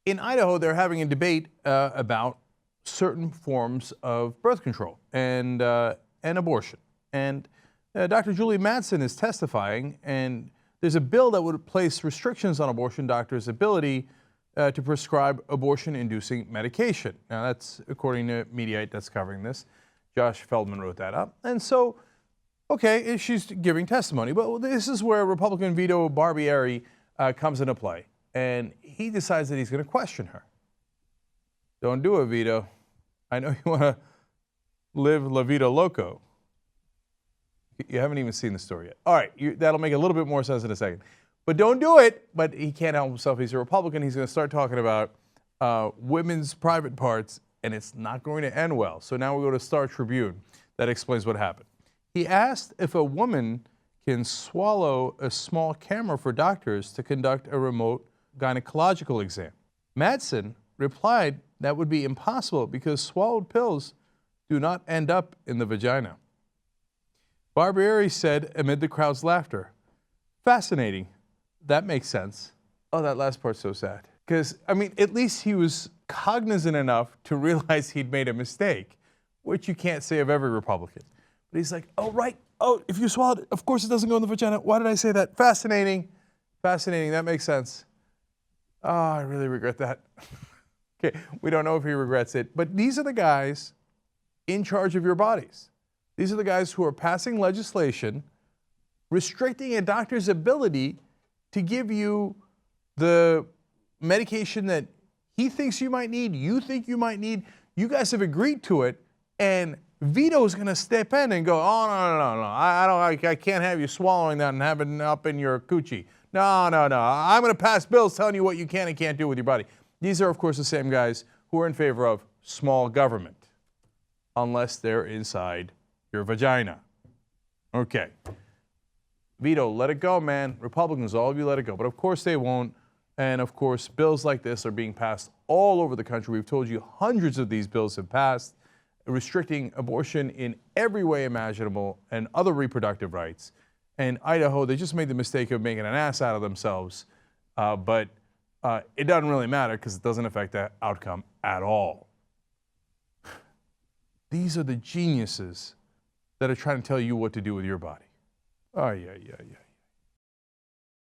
In Idaho, they're having a debate about certain forms of birth control and abortion. And Dr. Julie Madsen is testifying, and there's a bill that would place restrictions on abortion doctors' ability to prescribe abortion-inducing medication. Now, that's according to Mediaite that's covering this. Josh Feldman wrote that up. And so, okay, she's giving testimony, but this is where Republican Vito Barbieri comes into play. And he decides that he's going to question her. Don't do it, Vito. I know you want to live La Vida Loco. You haven't even seen the story yet. All right, that'll make a little bit more sense in a second. But don't do it. But he can't help himself. He's a Republican. He's going to start talking about women's private parts, and it's not going to end well. So now we go to Star Tribune. That explains what happened. He asked if a woman can swallow a small camera for doctors to conduct a remote gynecological exam. Madsen replied that would be impossible because swallowed pills do not end up in the vagina. Barbieri said amid the crowd's laughter, "Fascinating. That makes sense." Oh, that last part's so sad. Because, I mean, at least he was cognizant enough to realize he'd made a mistake, which you can't say of every Republican. But he's like, oh, right. Oh, if you swallowed it, of course it doesn't go in the vagina. Why did I say that? Fascinating. Fascinating. That makes sense. Oh, I really regret that. Okay, we don't know if he regrets it. But these are the guys in charge of your bodies. These are the guys who are passing legislation restricting a doctor's ability to give you the medication that he thinks you might need, you think you might need. You guys have agreed to it, and Vito's going to step in and go, oh, no. I can't have you swallowing that and having it up in your coochie. No. I'm going to pass bills telling you what you can and can't do with your body. These are, of course, the same guys who are in favor of small government, unless they're inside your vagina. Okay. Vito, let it go, man. Republicans, all of you let it go. But of course they won't. And of course, bills like this are being passed all over the country. We've told you hundreds of these bills have passed, restricting abortion in every way imaginable and other reproductive rights. And Idaho, they just made the mistake of making an ass out of themselves. But it doesn't really matter because it doesn't affect that outcome at all. These are the geniuses that are trying to tell you what to do with your body. Oh, yeah.